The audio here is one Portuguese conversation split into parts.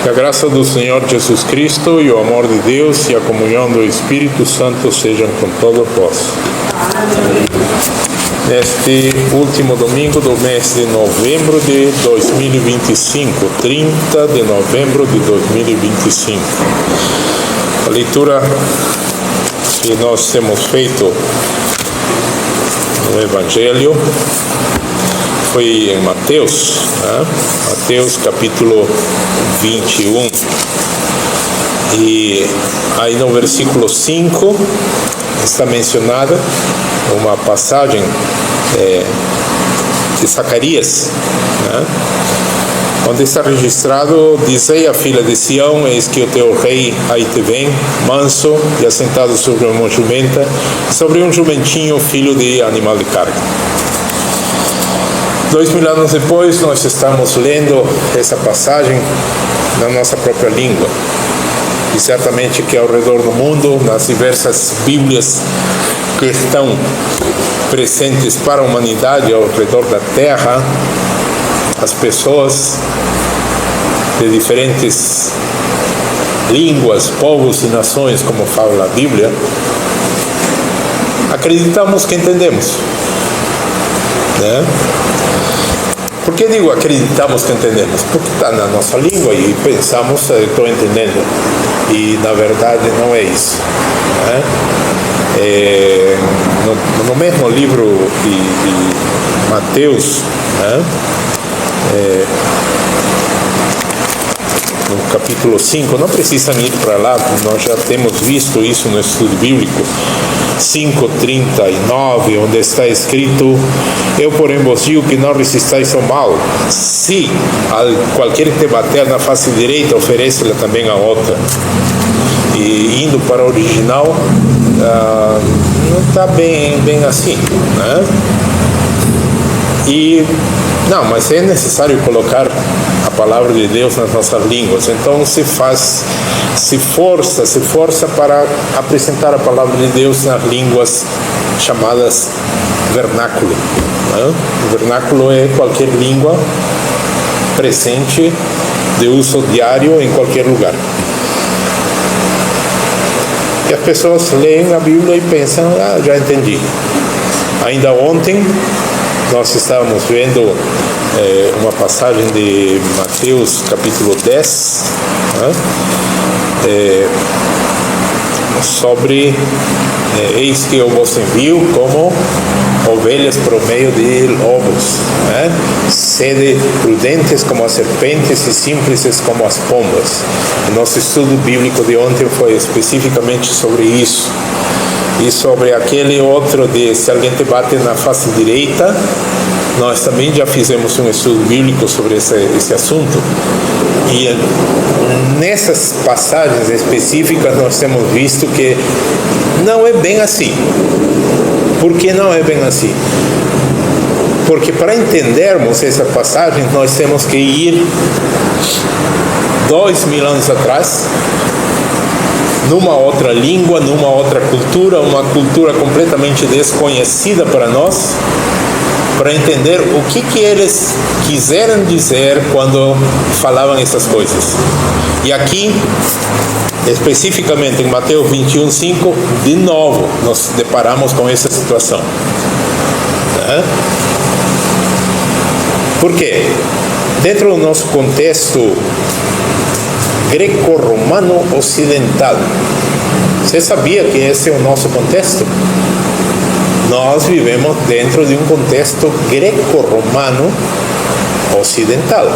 Que a graça do Senhor Jesus Cristo e o amor de Deus e a comunhão do Espírito Santo sejam com todos vós. Neste último domingo do mês de novembro de 2025, 30 de novembro de 2025. A leitura que nós temos feito no Evangelho foi em Mateus, Mateus capítulo 21. E aí no versículo 5 está mencionada uma passagem de Zacarias, onde está registrado: dizei à filha de Sião, eis que o teu rei aí te vem, manso e assentado sobre uma jumenta, sobre um jumentinho, filho de animal de carga. 2000 anos depois, nós estamos lendo essa passagem na nossa própria língua. E certamente que ao redor do mundo, nas diversas Bíblias que estão presentes para a humanidade ao redor da Terra, as pessoas de diferentes línguas, povos e nações, como fala a Bíblia, acreditamos que entendemos, né? Por que digo acreditamos que entendemos? Porque está na nossa língua e pensamos, estou entendendo. E na verdade não é isso, né? No mesmo livro de Mateus, né? No capítulo 5, não precisam ir para lá, nós já temos visto isso no estudo bíblico, 5:39, onde está escrito: eu porém vos digo que não resistais ao mal, se qualquer que te bater na face direita, oferece-lhe também a outra. E indo para o original, não está bem assim, né? Mas é necessário colocar a palavra de Deus nas nossas línguas. Então se força para apresentar a palavra de Deus nas línguas chamadas vernáculo, né? O vernáculo é qualquer língua presente de uso diário em qualquer lugar. E as pessoas leem a Bíblia e pensam: já entendi. Ainda ontem nós estávamos vendo uma passagem de Mateus capítulo 10, sobre eis que eu vos envio como ovelhas por meio de lobos, né? Sede prudentes como as serpentes e simples como as pombas. O nosso estudo bíblico de ontem foi especificamente sobre isso. E sobre aquele outro de se alguém te bate na face direita, nós também já fizemos um estudo bíblico sobre esse assunto. E nessas passagens específicas nós temos visto que não é bem assim. Por que não é bem assim? Porque para entendermos essa passagem nós temos que ir 2000 anos atrás, numa outra língua, numa outra cultura, uma cultura completamente desconhecida para nós, para entender o que eles quiseram dizer quando falavam essas coisas. E aqui, especificamente em Mateus 21:5, de novo nos deparamos com essa situação, né? Por quê? Dentro do nosso contexto greco-romano ocidental, você sabia que esse é o nosso contexto? Nós vivemos dentro de um contexto greco-romano ocidental,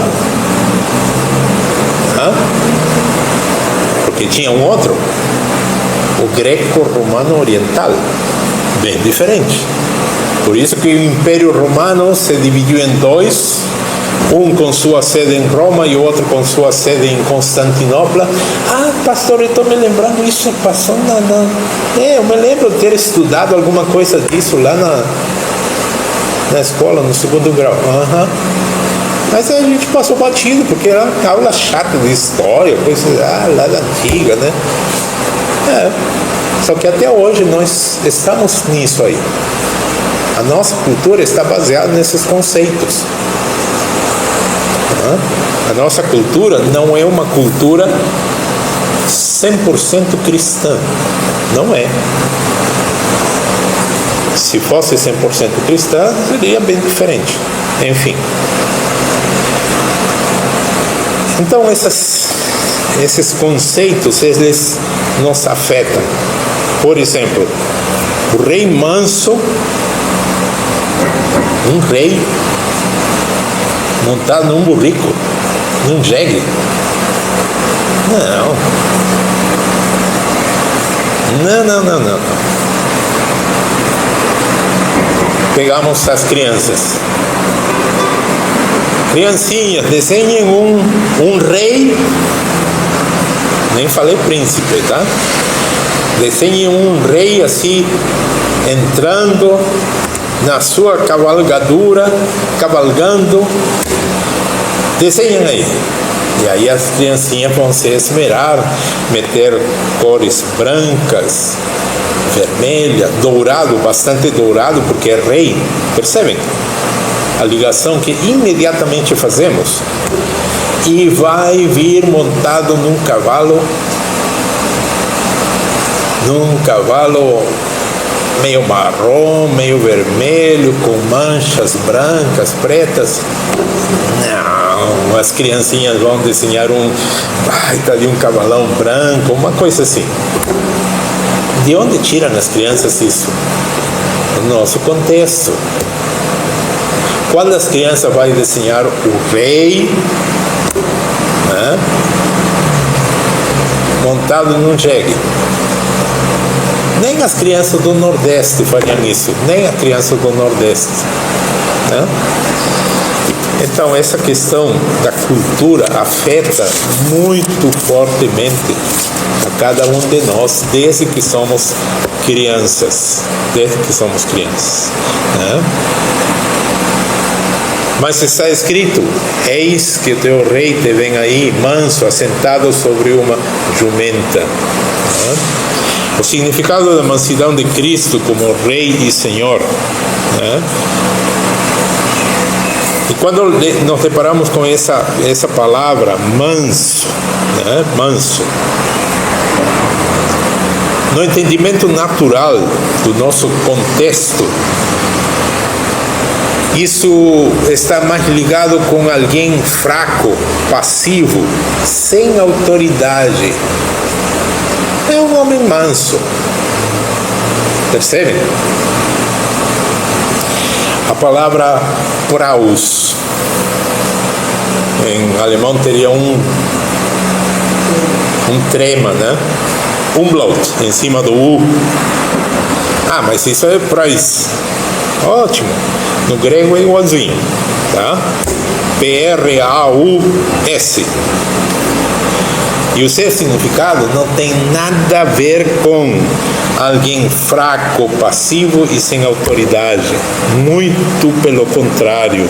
porque tinha um outro, o greco-romano oriental, bem diferente. Por isso que o Império Romano se dividiu em dois, um com sua sede em Roma e o outro com sua sede em Constantinopla. Pastor, eu estou me lembrando, isso passou eu me lembro de ter estudado alguma coisa disso lá na escola, no segundo grau. Mas a gente passou batido, porque era uma aula chata de história, coisa lá da antiga, né? Só que até hoje nós estamos nisso aí. A nossa cultura está baseada nesses conceitos. A nossa cultura não é uma cultura 100% cristã. Não é. Se fosse 100% cristã, seria bem diferente. Enfim. Então, esses conceitos, eles nos afetam. Por exemplo, o rei manso, um rei montado num burrico, num jegue. Não. Pegamos as crianças. Criancinhas, desenhem um rei. Nem falei príncipe, tá? Desenhem um rei assim, entrando na sua cavalgadura, cavalgando. Desenhem aí. E aí as criancinhas vão se esmerar, meter cores brancas, vermelha, dourado, bastante dourado, porque é rei. Percebem a ligação que imediatamente fazemos? E vai vir montado num cavalo meio marrom, meio vermelho, com manchas brancas, pretas. Não, as criancinhas vão desenhar tá ali um cavalão branco, uma coisa assim. De onde tiram as crianças isso? Do nosso contexto. Quando as crianças vão desenhar o rei, né, montado num jegue? Nem as crianças do Nordeste fariam isso, nem a criança do Nordeste, né? Então, essa questão da cultura afeta muito fortemente a cada um de nós, desde que somos crianças, né? Mas está escrito: eis que o teu rei te vem aí, manso, assentado sobre uma jumenta. Né? O significado da mansidão de Cristo como Rei e Senhor. Né? E quando nos deparamos com essa palavra, manso, né? Manso, no entendimento natural do nosso contexto, isso está mais ligado com alguém fraco, passivo, sem autoridade. É um homem manso. Percebem? A palavra praus, em alemão teria um trema, né? Umlaut, em cima do U. Mas isso é praus. Ótimo. No grego é igualzinho, tá? P-R-A-U-S. E o seu significado não tem nada a ver com alguém fraco, passivo e sem autoridade. Muito pelo contrário.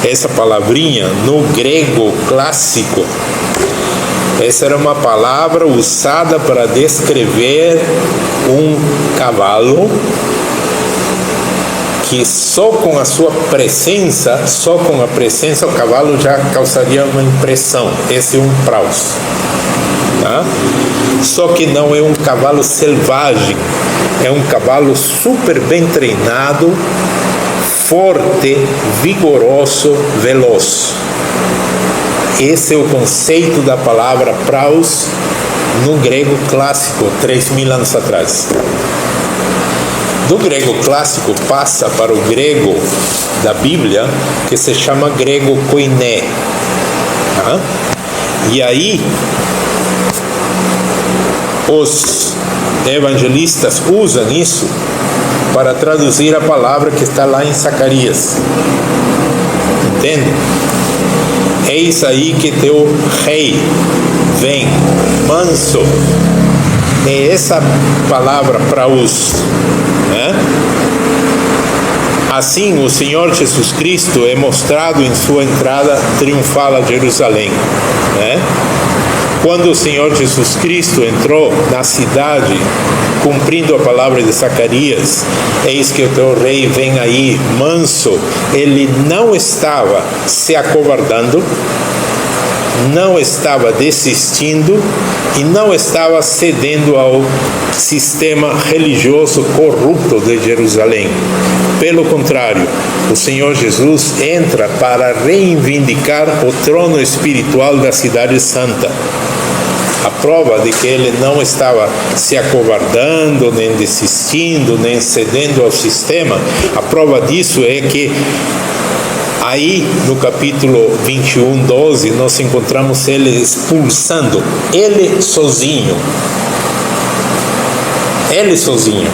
Essa palavrinha, no grego clássico, essa era uma palavra usada para descrever um cavalo que só com a sua presença, o cavalo já causaria uma impressão. Esse é um praus. Tá? Só que não é um cavalo selvagem, é um cavalo super bem treinado, forte, vigoroso, veloz. Esse é o conceito da palavra praus no grego clássico, 3.000 anos atrás. Do grego clássico passa para o grego da Bíblia, que se chama grego koiné. Tá? E aí, os evangelistas usam isso para traduzir a palavra que está lá em Zacarias. Entende? Eis aí que teu rei vem, manso. É essa palavra praus, né? Assim, o Senhor Jesus Cristo é mostrado em sua entrada triunfal a Jerusalém, né? Quando o Senhor Jesus Cristo entrou na cidade, cumprindo a palavra de Zacarias, eis que o teu rei vem aí, manso. Ele não estava se acovardando, não estava desistindo e não estava cedendo ao sistema religioso corrupto de Jerusalém. Pelo contrário, o Senhor Jesus entra para reivindicar o trono espiritual da cidade santa. A prova de que ele não estava se acovardando, nem desistindo, nem cedendo ao sistema, a prova disso é que aí no capítulo 21, 12, nós encontramos ele expulsando, ele sozinho. Ele sozinho.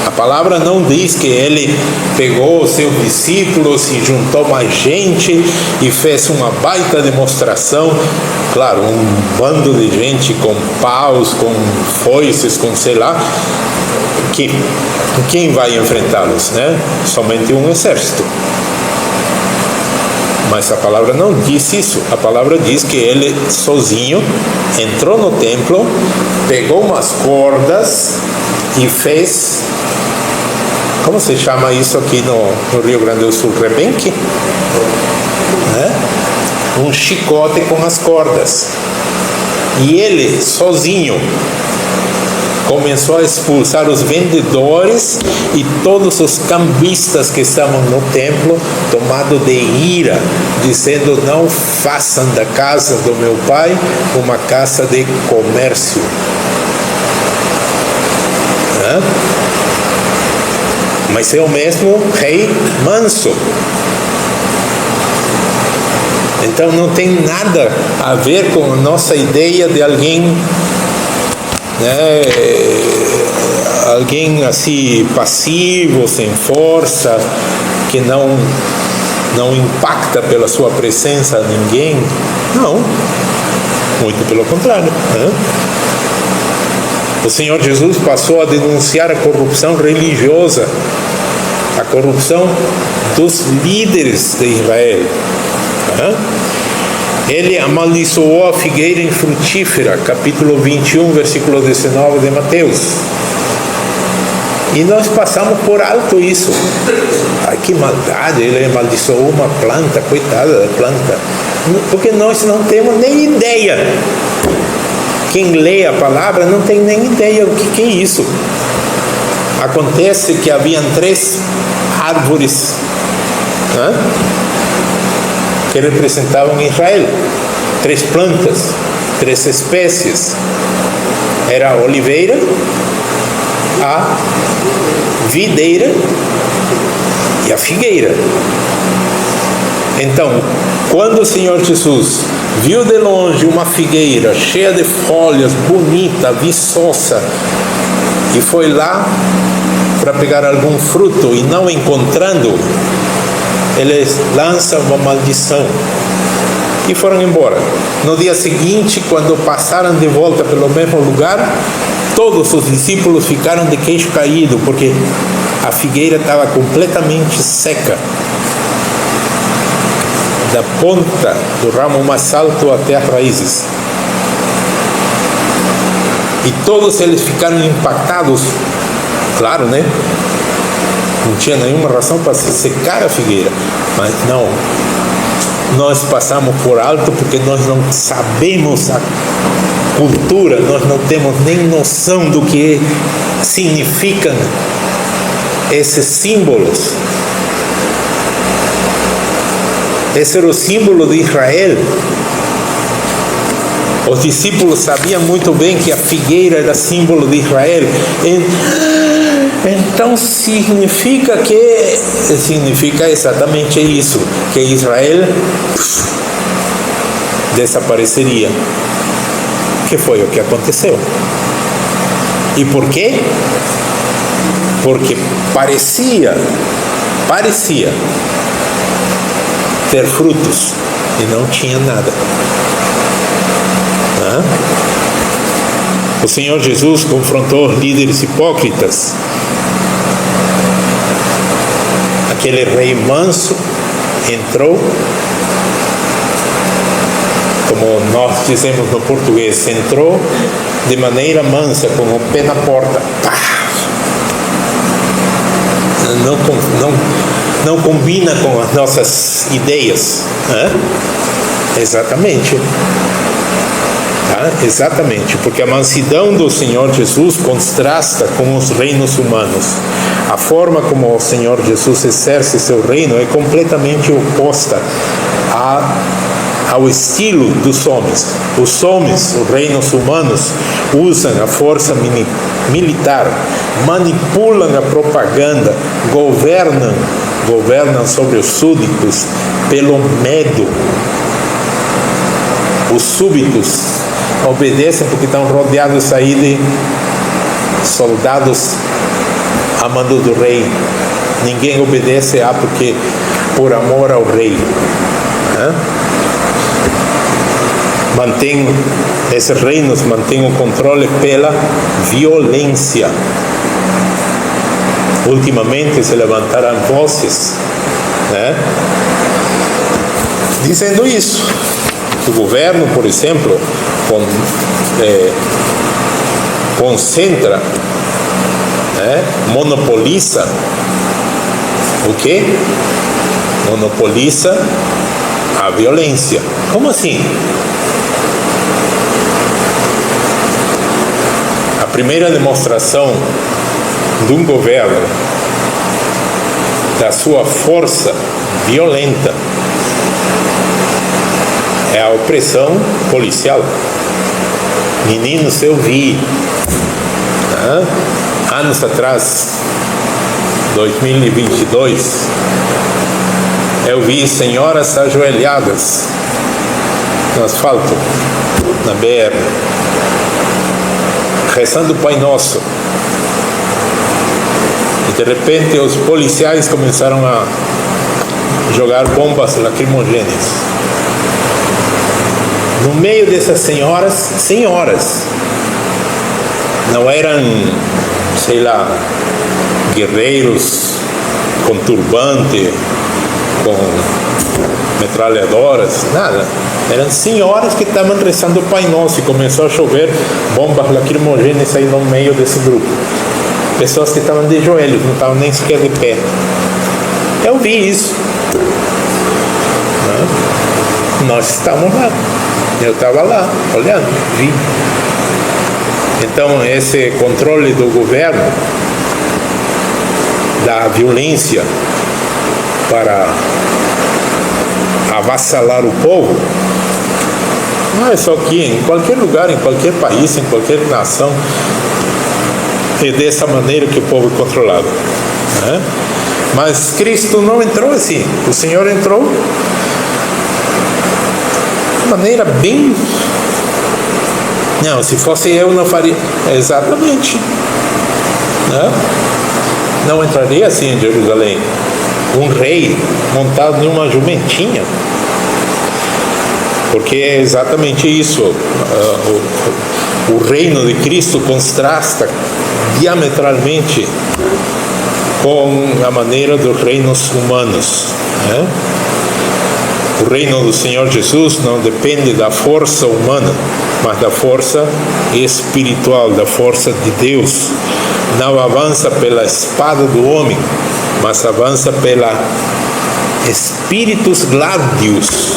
A palavra não diz que ele pegou os seus discípulos e juntou mais gente e fez uma baita demonstração. Claro, um bando de gente com paus, com foices, com sei lá. Quem vai enfrentá-los, né? Somente um exército. Mas a palavra não diz isso. A palavra diz que ele sozinho entrou no templo, pegou umas cordas e fez, como se chama isso aqui no Rio Grande do Sul? Rebenque? Né? Um chicote com as cordas. E ele sozinho começou a expulsar os vendedores e todos os cambistas que estavam no templo, tomado de ira, dizendo: não façam da casa do meu pai uma casa de comércio. Mas é o mesmo rei manso. Então não tem nada a ver com a nossa ideia de alguém, né, alguém assim passivo, sem força, que não impacta pela sua presença a ninguém. Não, muito pelo contrário, né? O Senhor Jesus passou a denunciar a corrupção religiosa, a corrupção dos líderes de Israel. Ele amaldiçoou a figueira infrutífera, capítulo 21, versículo 19 de Mateus. E nós passamos por alto isso. Ai, que maldade, ele amaldiçoou uma planta, coitada da planta. Porque nós não temos nem ideia. Quem lê a palavra não tem nem ideia do que é isso. Acontece que haviam 3 árvores que representavam Israel. 3 plantas, 3 espécies. Era a oliveira, a videira e a figueira. Então, quando o Senhor Jesus viu de longe uma figueira cheia de folhas, bonita, viçosa, e foi lá para pegar algum fruto e não encontrando, ele lança uma maldição e foram embora. No dia seguinte, quando passaram de volta pelo mesmo lugar, todos os discípulos ficaram de queixo caído, porque a figueira estava completamente seca, da ponta do ramo mais alto até as raízes. E todos eles ficaram impactados, claro, né? Não tinha nenhuma razão para se secar a figueira, mas não. Nós passamos por alto porque nós não sabemos a cultura, nós não temos nem noção do que significam esses símbolos. Esse era o símbolo de Israel. Os discípulos sabiam muito bem que a figueira era símbolo de Israel. Então significa exatamente isso, que Israel desapareceria. Que foi o que aconteceu. E por quê? Porque parecia ter frutos e não tinha nada. O Senhor Jesus confrontou líderes hipócritas. Aquele rei manso entrou, como nós dizemos no português, entrou de maneira mansa, com o pé na porta. Não combina com as nossas ideias. Exatamente. Tá? Exatamente, porque a mansidão do Senhor Jesus contrasta com os reinos humanos. A forma como o Senhor Jesus exerce seu reino é completamente oposta ao estilo dos homens. Os homens, os reinos humanos, usam a força militar, manipulam a propaganda, governam sobre os súditos pelo medo. Os súditos obedecem porque estão rodeados aí de soldados a mando do rei. Ninguém obedece porque por amor ao rei. Esses reinos mantêm o controle pela violência. Ultimamente se levantaram vozes, dizendo isso. O governo, por exemplo, concentra, monopoliza o quê? Monopoliza a violência. Como assim? A primeira demonstração de um governo, da sua força violenta, é a opressão policial. Meninos, eu vi anos atrás, 2022, eu vi senhoras ajoelhadas no asfalto, na BR, rezando o Pai Nosso. E de repente os policiais começaram a jogar bombas lacrimogêneas. No meio dessas senhoras, não eram, sei lá, guerreiros com turbante, com metralhadoras, nada. Eram senhoras que estavam rezando o Pai Nosso e começou a chover bombas lacrimogêneas aí no meio desse grupo. Pessoas que estavam de joelhos, não estavam nem sequer de pé. Eu vi isso. Nós estávamos lá. Eu estava lá, olhando, vi. Então, esse controle do governo, da violência para avassalar o povo, não é só aqui, em qualquer lugar, em qualquer país, em qualquer nação, é dessa maneira que o povo é controlado. Mas Cristo não entrou assim. O Senhor entrou de maneira bem... Não, se fosse eu não faria... Exatamente. Não entraria assim em Jerusalém. Um rei montado em uma jumentinha. Porque é exatamente isso. O reino de Cristo contrasta diametralmente com a maneira dos reinos humanos. O reino do Senhor Jesus não depende da força humana, mas da força espiritual, da força de Deus. Não avança pela espada do homem, mas avança pela Espíritus Gláudios.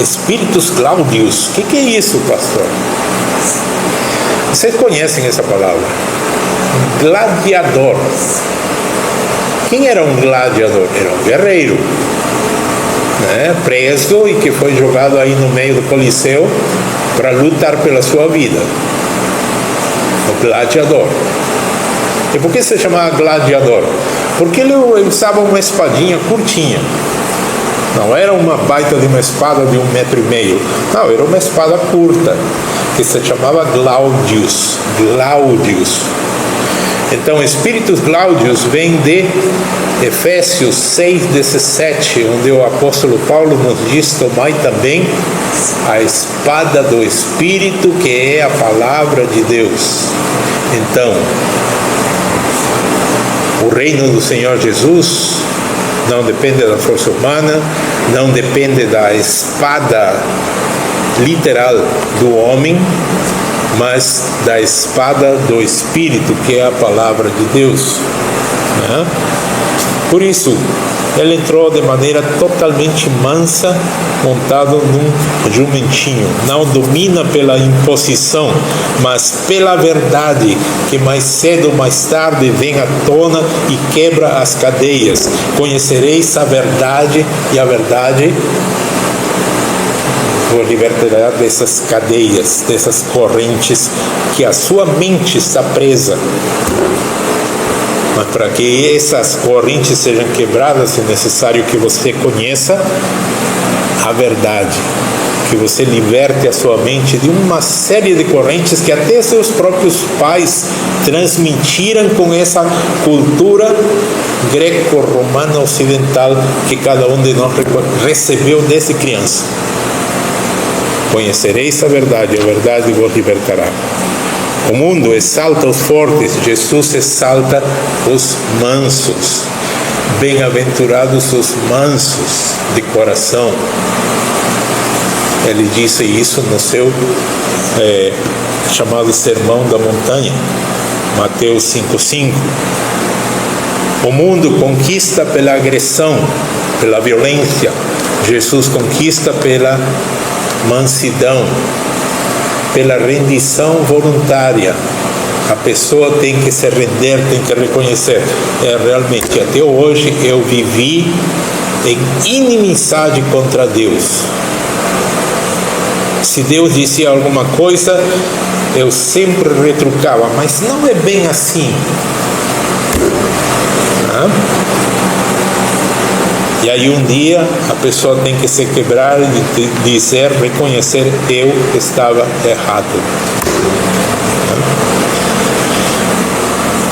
Espíritus Gláudios. O que é isso, pastor? Vocês conhecem essa palavra? Gladiador. Quem era um gladiador? Era um guerreiro, preso e que foi jogado aí no meio do Coliseu para lutar pela sua vida. O gladiador. E por que se chamava gladiador? Porque ele usava uma espadinha curtinha. Não era uma baita de uma espada de 1,5 metros. Não, era uma espada curta, que se chamava Gláudios. Gláudios. Então, Espíritos Gláudios vem de Efésios 6,17, onde o apóstolo Paulo nos diz: tomai também a espada do Espírito, que é a palavra de Deus. Então, o reino do Senhor Jesus não depende da força humana, não depende da espada literal do homem, mas da espada do Espírito, que é a palavra de Deus. Por isso, Ele entrou de maneira totalmente mansa, montado num jumentinho. Não domina pela imposição, mas pela verdade, que mais cedo ou mais tarde vem à tona e quebra as cadeias. Conhecereis a verdade, e a verdade vos libertará dessas cadeias, dessas correntes que a sua mente está presa. Mas para que essas correntes sejam quebradas, é necessário que você conheça a verdade, que você liberte a sua mente de uma série de correntes que até seus próprios pais transmitiram com essa cultura greco-romana ocidental que cada um de nós recebeu desde criança. Conhecereis a verdade vos libertará. O mundo exalta os fortes, Jesus exalta os mansos. Bem-aventurados os mansos de coração. Ele disse isso no seu chamado Sermão da Montanha, Mateus 5,5. O mundo conquista pela agressão, pela violência. Jesus conquista pela mansidão, pela rendição voluntária. A pessoa tem que se render, tem que reconhecer. Realmente, até hoje eu vivi em inimizade contra Deus. Se Deus dizia alguma coisa, eu sempre retrucava, mas não é bem assim. E aí um dia a pessoa tem que se quebrar e dizer, reconhecer, eu estava errado.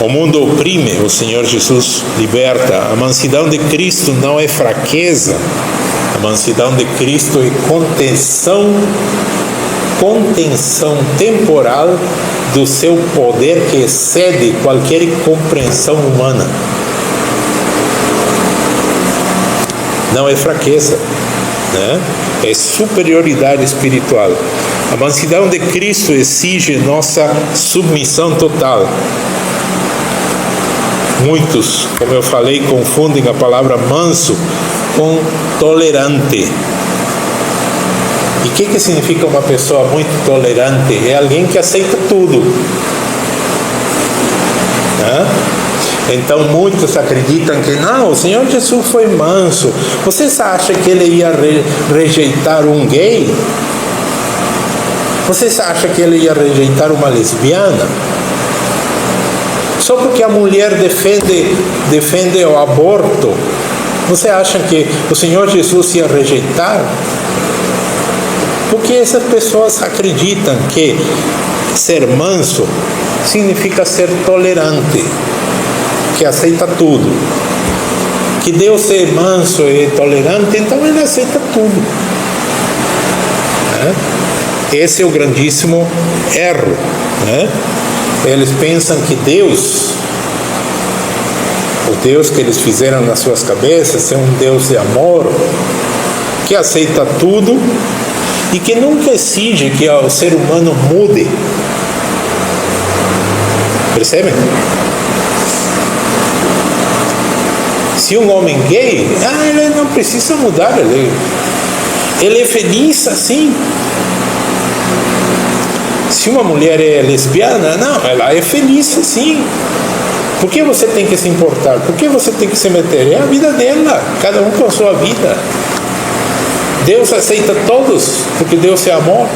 O mundo oprime, o Senhor Jesus liberta. A mansidão de Cristo não é fraqueza. A mansidão de Cristo é contenção temporal do seu poder que excede qualquer compreensão humana. Não é fraqueza, né? É superioridade espiritual. A mansidão de Cristo exige nossa submissão total. Muitos, como eu falei, confundem a palavra manso com tolerante. E o que significa uma pessoa muito tolerante? É alguém que aceita tudo. Então muitos acreditam que não, o Senhor Jesus foi manso. Vocês acham que ele ia rejeitar um gay? Vocês acham que ele ia rejeitar uma lesbiana? Só porque a mulher defende o aborto, você acha que o Senhor Jesus ia rejeitar? Porque essas pessoas acreditam que ser manso significa ser tolerante, que aceita tudo. Que Deus é manso e tolerante, então ele aceita tudo. Esse é o grandíssimo erro. Eles pensam que Deus, o Deus que eles fizeram nas suas cabeças, é um Deus de amor, que aceita tudo e que nunca exige que o ser humano mude. Percebem? Se um homem gay, ele não precisa mudar, ele é feliz assim. Se uma mulher é lesbiana, não, ela é feliz assim. Por que você tem que se importar? Por que você tem que se meter? É a vida dela, cada um com a sua vida. Deus aceita todos, porque Deus é amor.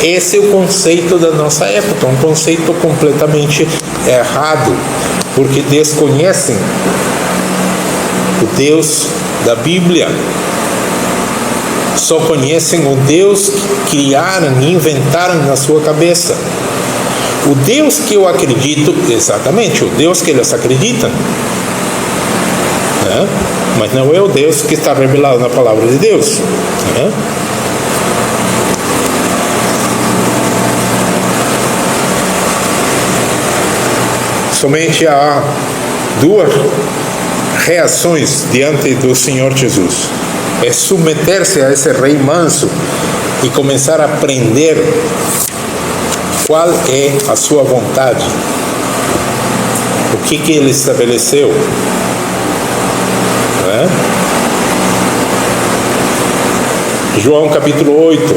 Esse é o conceito da nossa época, um conceito completamente errado, porque desconhecem o Deus da Bíblia. Só conhecem o Deus que criaram e inventaram na sua cabeça. O Deus que eu acredito, exatamente, o Deus que eles acreditam, mas não é o Deus que está revelado na palavra de Deus. Somente há duas reações diante do Senhor Jesus. É submeter-se a esse rei manso e começar a aprender qual é a sua vontade, o que ele estabeleceu. João capítulo 8,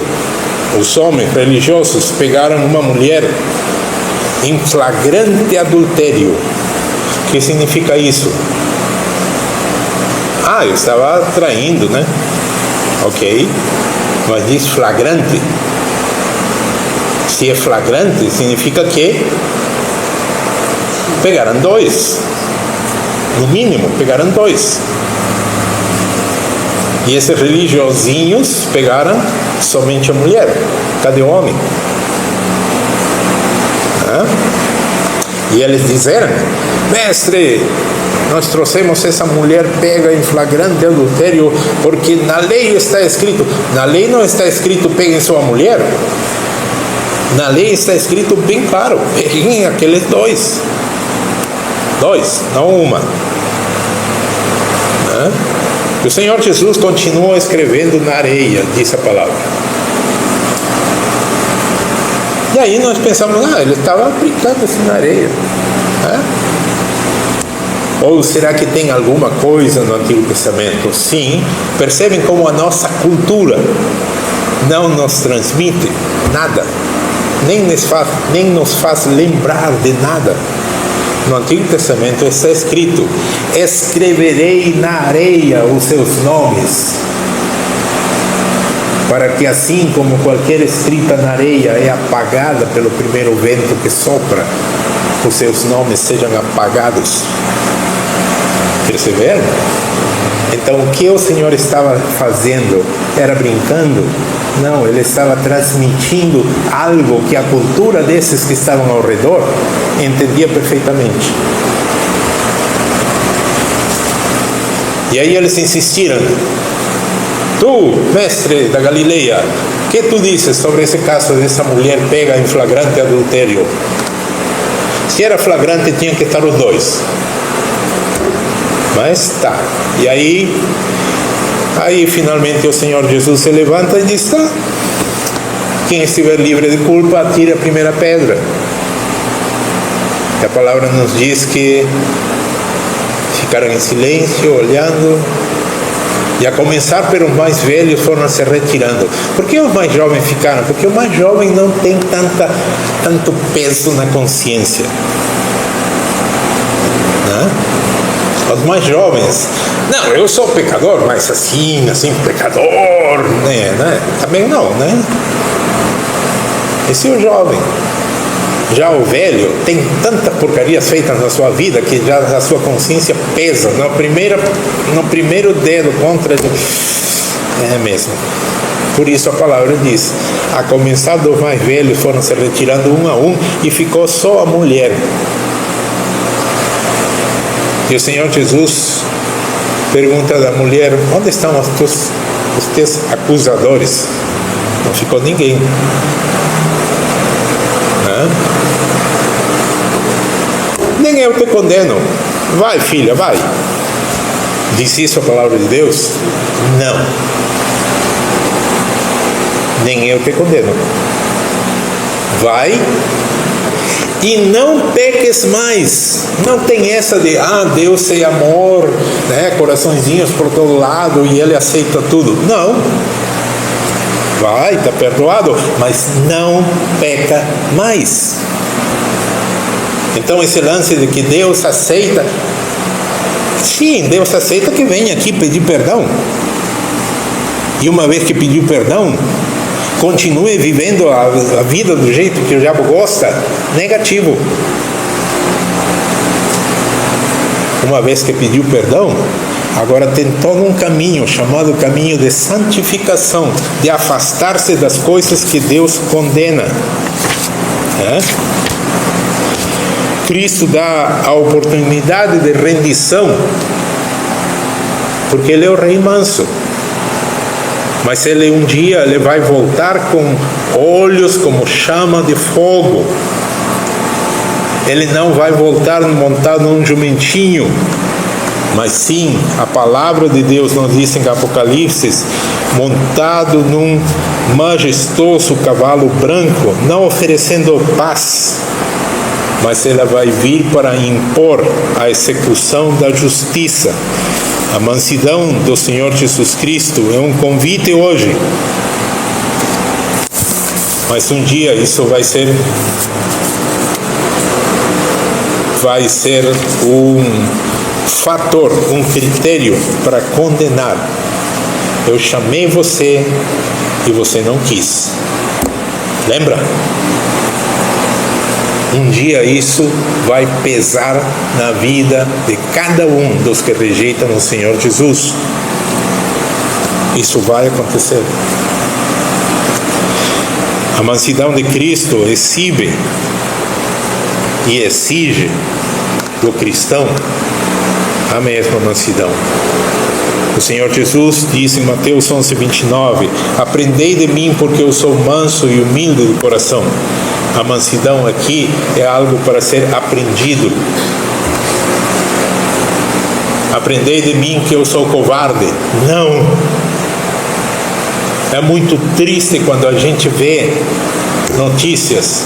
os homens religiosos pegaram uma mulher em flagrante adultério. O que significa isso? Eu estava traindo, né? Ok, mas diz flagrante. Se é flagrante, significa que pegaram 2. No mínimo, pegaram 2. E esses religiosinhos pegaram somente a mulher. Cadê o homem? E eles disseram: mestre, nós trouxemos essa mulher pega em flagrante adultério, porque na lei está escrito. Na lei não está escrito peguem sua mulher. Na lei está escrito bem claro: peguem aqueles 2. 2, não uma. O Senhor Jesus continua escrevendo na areia, diz a palavra. E aí nós pensamos: ele estava brincando assim na areia. Ou será que tem alguma coisa no Antigo Testamento? Sim. Percebem como a nossa cultura não nos transmite nada, nem nos faz lembrar de nada. No Antigo Testamento está escrito: escreverei na areia os seus nomes, para que assim como qualquer escrita na areia é apagada pelo primeiro vento que sopra, os seus nomes sejam apagados. Perceberam? Então o que o Senhor estava fazendo? Era brincando? Não, ele estava transmitindo algo que a cultura desses que estavam ao redor entendia perfeitamente. E aí eles insistiram: tu, mestre da Galileia, o que tu dizes sobre esse caso dessa mulher pega em flagrante adultério? Se era flagrante, tinha que estar os 2. Mas tá. E aí finalmente o Senhor Jesus se levanta e diz: tá, quem estiver livre de culpa, atire a primeira pedra. E a palavra nos diz que ficaram em silêncio, olhando, e a começar pelos mais velhos foram se retirando. Por que os mais jovens ficaram? Porque o mais jovem não tem tanto peso na consciência. Os mais jovens: não, eu sou pecador, mas assim, pecador, né? Também não, né? Esse é o jovem. Já o velho tem tanta porcaria feita na sua vida que já a sua consciência pesa. No primeiro dedo contra ele. É mesmo. Por isso a palavra diz: a começar dos mais velhos foram se retirando um a um, e ficou só a mulher. E o Senhor Jesus pergunta da mulher: onde estão os teus acusadores? Não ficou ninguém. Nem eu te condeno. Vai, filha, vai. Diz isso a palavra de Deus? Não. Nem eu te condeno. Vai e não peques mais. Não tem essa de Deus é amor, né? Coraçõezinhos por todo lado e Ele aceita tudo. Não. Vai, está perdoado, mas não peca mais. Então esse lance de que Deus aceita, sim, Deus aceita que venha aqui pedir perdão. E uma vez que pediu perdão, continue vivendo a vida do jeito que o diabo gosta. Negativo. Uma vez que pediu perdão, agora tem todo um caminho chamado caminho de santificação, de afastar-se das coisas que Deus condena. Cristo dá a oportunidade de rendição, porque Ele é o Rei manso. Mas Ele um dia vai voltar com olhos como chama de fogo. Ele não vai voltar montado num jumentinho, mas sim, a palavra de Deus nos diz em Apocalipse, montado num majestoso cavalo branco, não oferecendo paz, mas Ele vai vir para impor a execução da justiça. A mansidão do Senhor Jesus Cristo é um convite hoje. Mas um dia isso vai ser um fator, um critério para condenar. Eu chamei você e você não quis. Lembra? Um dia isso vai pesar na vida de cada um dos que rejeitam o Senhor Jesus. Isso vai acontecer. A mansidão de Cristo exibe e exige do cristão a mesma mansidão. O Senhor Jesus disse em Mateus 11:29: aprendei de mim, porque eu sou manso e humilde de coração. A mansidão aqui é algo para ser aprendido. Aprendei de mim que eu sou covarde. Não. É muito triste quando a gente vê notícias.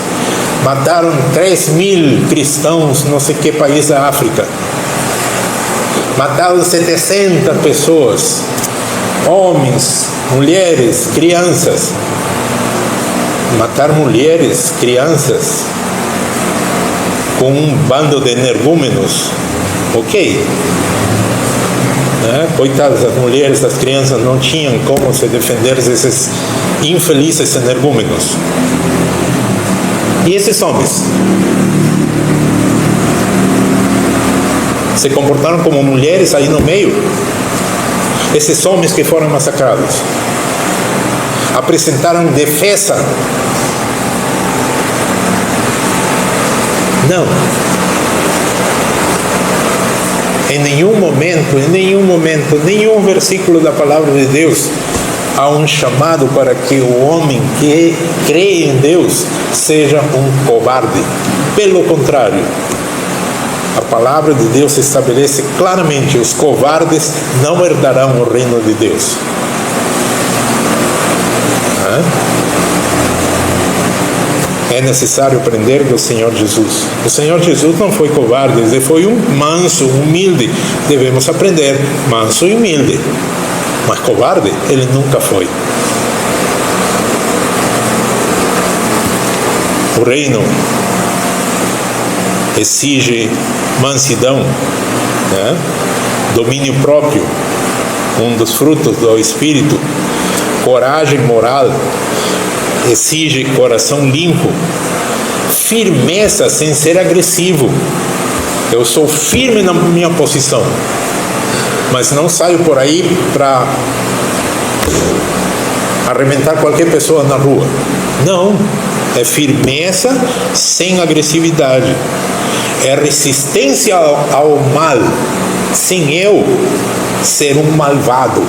Mataram 3.000 cristãos, não sei que país da África. Mataram 700 pessoas. Homens, mulheres, crianças. Matar mulheres, crianças, com um bando de energúmenos. Ok. Coitadas das mulheres, das crianças, não tinham como se defender desses infelizes energúmenos. E esses homens se comportaram como mulheres aí no meio. Esses homens que foram massacrados apresentaram defesa. Não. Em nenhum momento, nenhum versículo da palavra de Deus há um chamado para que o homem que crê em Deus seja um covarde. Pelo contrário, a palavra de Deus estabelece claramente: os covardes não herdarão o reino de Deus. É necessário aprender do Senhor Jesus. O Senhor Jesus não foi covarde, ele foi um manso, humilde. Devemos aprender, manso e humilde. Mas covarde, ele nunca foi. O reino exige mansidão, domínio próprio, um dos frutos do Espírito, coragem moral, exige coração limpo, firmeza sem ser agressivo. Eu sou firme na minha posição, mas não saio por aí para arrebentar qualquer pessoa na rua. Não, é firmeza sem agressividade, é resistência ao mal, sem eu ser um malvado.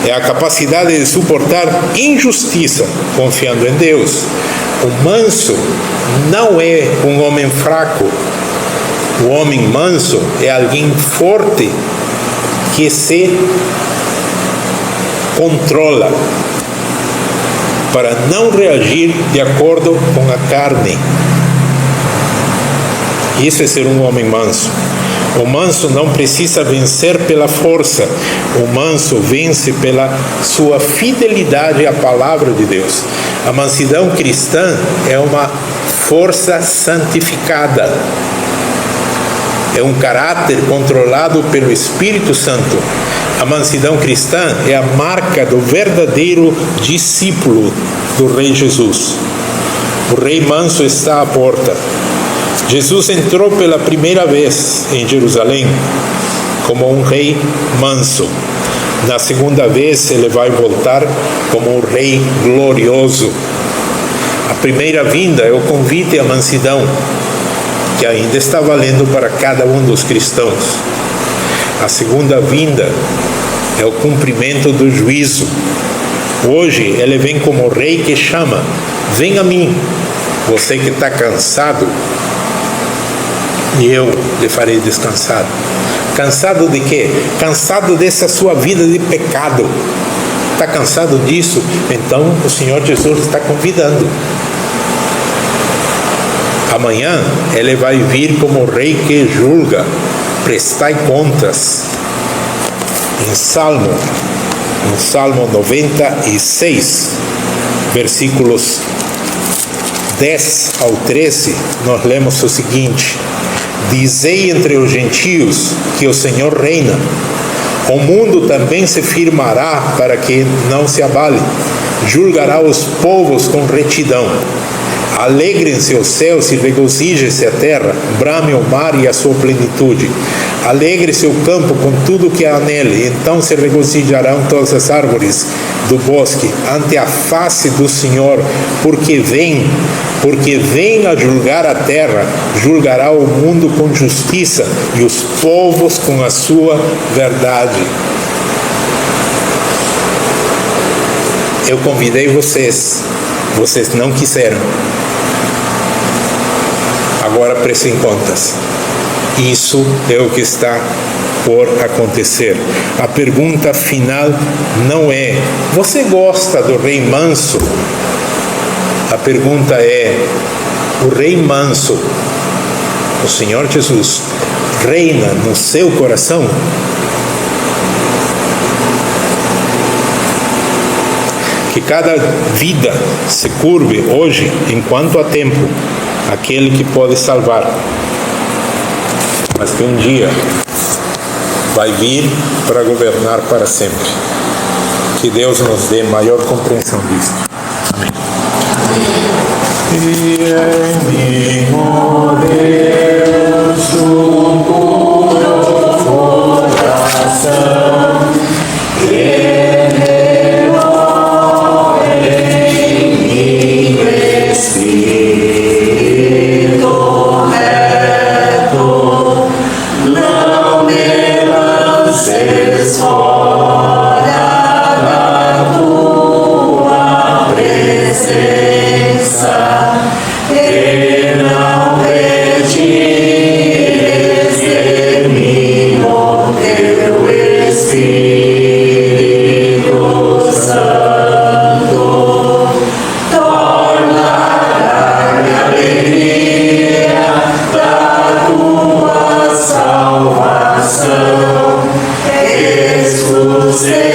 É a capacidade de suportar injustiça, confiando em Deus. O manso não é um homem fraco. O homem manso é alguém forte que se controla para não reagir de acordo com a carne. Isso é ser um homem manso. O manso não precisa vencer pela força. O manso vence pela sua fidelidade à palavra de Deus. A mansidão cristã é uma força santificada. É um caráter controlado pelo Espírito Santo. A mansidão cristã é a marca do verdadeiro discípulo do Rei Jesus. O Rei manso está à porta. Jesus entrou pela primeira vez em Jerusalém como um rei manso. Na segunda vez ele vai voltar como um rei glorioso. A primeira vinda é o convite à mansidão, que ainda está valendo para cada um dos cristãos. A segunda vinda é o cumprimento do juízo. Hoje ele vem como o rei que chama: vem a mim, você que está cansado, e eu lhe farei descansar. Cansado de quê? Cansado dessa sua vida de pecado. Está cansado disso? Então o Senhor Jesus está convidando. Amanhã ele vai vir como o rei que julga. prestai contas. Em Salmo 96, versículos 10 ao 13, nós lemos o seguinte: dizei entre os gentios que o Senhor reina. O mundo também se firmará para que não se abale. Julgará os povos com retidão. Alegrem-se os céus e regozije-se a terra, brame o mar e a sua plenitude. Alegre-se o campo com tudo que há nele, então se regozijarão todas as árvores do bosque ante a face do Senhor, porque vem a julgar a terra, julgará o mundo com justiça e os povos com a sua verdade. Eu convidei vocês não quiseram. Agora prestem contas. Isso é o que está por acontecer. A pergunta final não é: você gosta do rei manso? A pergunta é: o rei manso, o Senhor Jesus, reina no seu coração? Que cada vida se curve hoje, enquanto há tempo, aquele que pode salvar. Mas que um dia vai vir para governar para sempre. Que Deus nos dê maior compreensão disso. Amém. E em mim, ó Deus, um puro coração, renova em mim o espírito reto, não me lances fora da tua presença, e não retires de mim o teu Espírito Santo. Torna a alegria da tua salvação, Jesus.